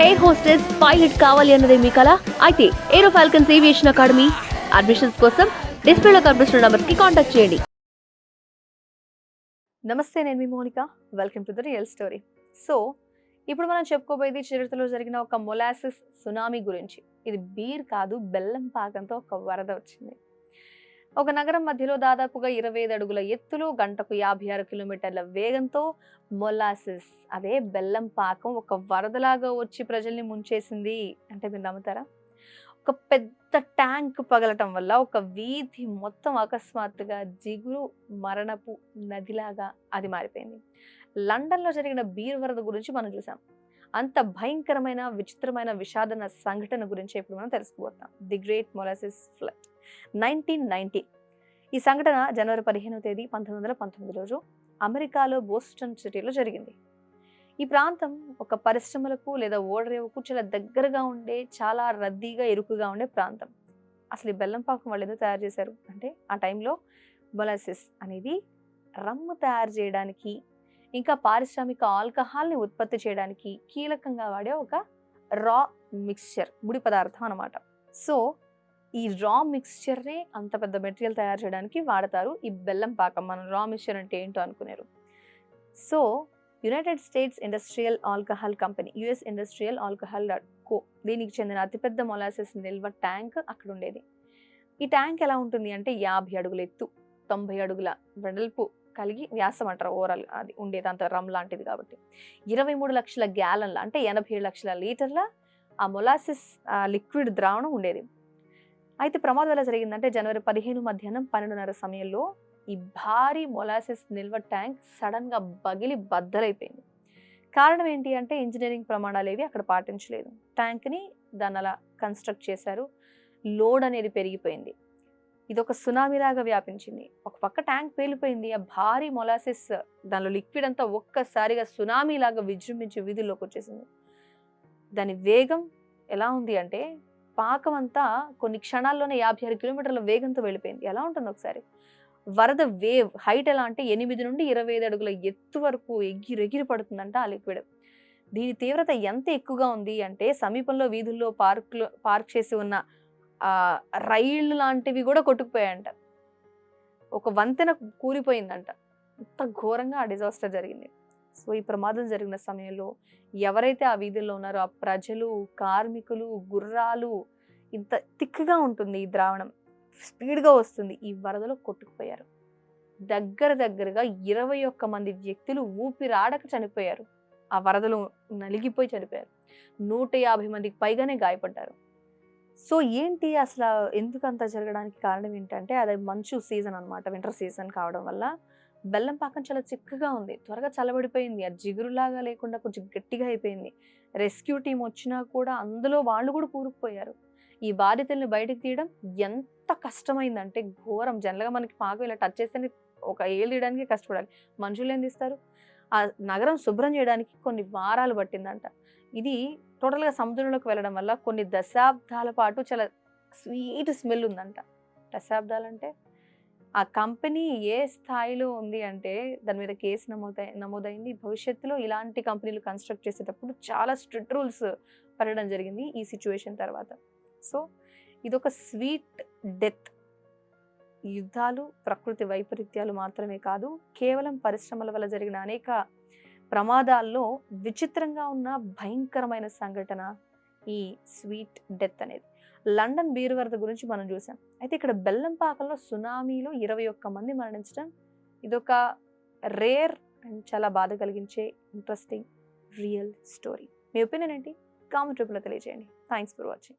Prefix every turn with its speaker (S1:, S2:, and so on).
S1: Air hostess pilot కావాలి అన్నదే మీ కల అయితే aero falcons aviation academy admissions కోసం డిస్ప్లేలో కనిపిస్తున్న నంబర్స్ కి కాంటాక్ట్ చేయండి. నమస్తే, నేను మీ Monika. Welcome to the real story. So ఇప్పుడు మనం చెప్పుకోబోయేది చరిత్రలో జరిగిన ఒక మొలాసిస్ సునామీ గురించి. ఇది బీర్ కాదు, బెల్లం పాకంతో ఒక వరద వచ్చింది. ఒక నగరం మధ్యలో దాదాపుగా 25 అడుగుల ఎత్తులో గంటకు 56 కిలోమీటర్ల వేగంతో మొలాసిస్, అదే బెల్లం పాకం, ఒక వరదలాగా వచ్చి ప్రజల్ని ముంచేసింది. అంటే మీరు నమ్ముతారా? ఒక పెద్ద ట్యాంక్ పగలటం వల్ల ఒక వీధి మొత్తం అకస్మాత్తుగా జిగురు మరణపు నదిలాగా అది మారిపోయింది. లండన్లో జరిగిన బీర్ వరద గురించి మనం చూసాం. అంత భయంకరమైన, విచిత్రమైన, విషాదన సంఘటన గురించి ఇప్పుడు మనం తెలుసుకోబోతాం. The great molasses flood 1990. ఈ సంఘటన జనవరి 15వ తేదీ 1919 రోజు అమెరికాలో బోస్టన్ సిటీలో జరిగింది. ఈ ప్రాంతం ఒక పరిశ్రమలకు లేదా ఓడరేవుకు చాలా దగ్గరగా ఉండే, చాలా రద్దీగా, ఇరుకుగా ఉండే ప్రాంతం. అసలు ఈ బెల్లం పాకం వాళ్ళు ఎందుకు తయారు చేశారు అంటే, ఆ టైంలో మొలాసిస్ అనేది రమ్ము తయారు చేయడానికి, ఇంకా పారిశ్రామిక ఆల్కహాల్ని ఉత్పత్తి చేయడానికి కీలకంగా వాడే ఒక రా మిక్స్చర్, ముడి పదార్థం అన్నమాట. సో ఈ రా మిక్స్చర్నే అంత పెద్ద మెటీరియల్ తయారు చేయడానికి వాడతారు ఈ బెల్లం పాకం. మనం రా మిక్స్చర్ అంటే ఏంటో అనుకున్నారు. So United States industrial alcohol company, US industrial alcohol co, దీనికి చెందిన అతిపెద్ద మొలాసిస్ నిల్వ ట్యాంక్ అక్కడ ఉండేది. ఈ ట్యాంక్ ఎలా ఉంటుంది అంటే 50 అడుగుల ఎత్తు, 90 అడుగుల వెడల్పు కలిగి, వ్యాసం అంటారు ఓవరాల్, అది ఉండేది అంత రమ్ లాంటిది కాబట్టి 23 లక్షల గ్యాలన్ల అంటే 87 లక్షల లీటర్ల ఆ మొలాసిస్ లిక్విడ్ ద్రావణం ఉండేది. అయితే ప్రమాదం ఎలా జరిగిందంటే, జనవరి 15 మధ్యాహ్నం 12:30 సమయంలో ఈ భారీ మొలాసిస్ నిల్వ ట్యాంక్ సడన్ గా పగిలి బద్దలైపోయింది. కారణం ఏంటి అంటే, ఇంజనీరింగ్ ప్రమాణాలు ఏవి అక్కడ పాటించలేదు. ట్యాంక్ని దాన్ని అలా కన్స్ట్రక్ట్ చేశారు. లోడ్ అనేది పెరిగిపోయింది. ఇది ఒక సునామీ లాగా వ్యాపించింది. ఒక పక్క ట్యాంక్ పేలిపోయింది, ఆ భారీ మొలాసిస్ దానిలో లిక్విడ్ అంతా ఒక్కసారిగా సునామీ లాగా విజృంభించి వీధుల్లోకి వచ్చేసింది. దాని వేగం ఎలా ఉంది అంటే, పాకం అంతా కొన్ని క్షణాల్లోనే 56 కిలోమీటర్ల వేగంతో వెళ్ళిపోయింది. ఎలా ఉంటుంది ఒకసారి? వరద వేవ్ హైట్ ఎలా అంటే 8 నుండి 25 అడుగుల ఎత్తు వరకు ఎగిరెగిరి పడుతుందంట ఆ లిక్విడ్. దీని తీవ్రత ఎంత ఎక్కువగా ఉంది అంటే, సమీపంలో వీధుల్లో పార్క్ చేసి ఉన్న రైళ్లు లాంటివి కూడా కొట్టుకుపోయాయంట. ఒక వంతెన కూలిపోయిందంట. అంత ఘోరంగా ఆ డిజాస్టర్ జరిగింది. సో ఈ ప్రమాదం జరిగిన సమయంలో ఎవరైతే ఆ వీధుల్లో ఉన్నారో ఆ ప్రజలు, కార్మికులు, గుర్రాలు, ఇంత థిక్గా ఉంటుంది ఈ ద్రావణం, స్పీడ్గా వస్తుంది, ఈ వరదలో కొట్టుకుపోయారు. దగ్గరగా 21 మంది వ్యక్తులు ఊపిరాడక చనిపోయారు. ఆ వరదలో నలిగిపోయి చనిపోయారు. 150 మందికి పైగానే గాయపడ్డారు. సో ఏంటి అసలు, ఎందుకు అంత జరగడానికి కారణం ఏంటంటే, అది మంచు సీజన్ అనమాట, వింటర్ సీజన్ కావడం వల్ల బెల్లం పాకం చాలా చిక్కగా ఉంది, త్వరగా చల్లబడిపోయింది. ఆ జిగురులాగా లేకుండా కొంచెం గట్టిగా అయిపోయింది. రెస్క్యూ టీం వచ్చినా కూడా అందులో వాళ్ళు కూడా కూరుకుపోయారు. ఈ బాధితుల్ని బయటకు తీయడం ఎంత కష్టమైందంటే ఘోరం. జనరల్గా మనకి పాకం ఇలా టచ్ చేస్తేనే ఒక ఏళ్ళు తీయడానికి కష్టపడాలి, మనుషులు ఏం తీస్తారు? ఆ నగరం శుభ్రం చేయడానికి కొన్ని వారాలు పట్టిందంట. ఇది టోటల్గా సముద్రంలోకి వెళ్ళడం వల్ల కొన్ని దశాబ్దాల పాటు చాలా స్వీట్ స్మెల్ ఉందంట. దశాబ్దాలంటే ఆ కంపెనీ ఏ స్థాయిలో ఉంది అంటే, దాని మీద కేసు నమోదైంది. భవిష్యత్తులో ఇలాంటి కంపెనీలు కన్స్ట్రక్ట్ చేసేటప్పుడు చాలా స్ట్రిక్ట్ రూల్స్ పడడం జరిగింది ఈ సిచ్యువేషన్ తర్వాత. సో ఇదొక స్వీట్ డెత్. యుద్ధాలు, ప్రకృతి వైపరీత్యాలు మాత్రమే కాదు, కేవలం పరిశ్రమల వల్ల జరిగిన అనేక ప్రమాదాల్లో విచిత్రంగా ఉన్న భయంకరమైన సంఘటన ఈ స్వీట్ డెత్ అనేది. లండన్ బీరు వరద గురించి మనం చూసాం. అయితే ఇక్కడ బెల్లం పాకంలో సునామీలో 21 మంది మరణించడం, ఇదొక రేర్ అండ్ చాలా బాధ కలిగించే ఇంట్రెస్టింగ్ రియల్ స్టోరీ. మీ ఒపీనియన్ ఏంటి? కామెంట్ రూపంలో తెలియజేయండి. Thanks for watching.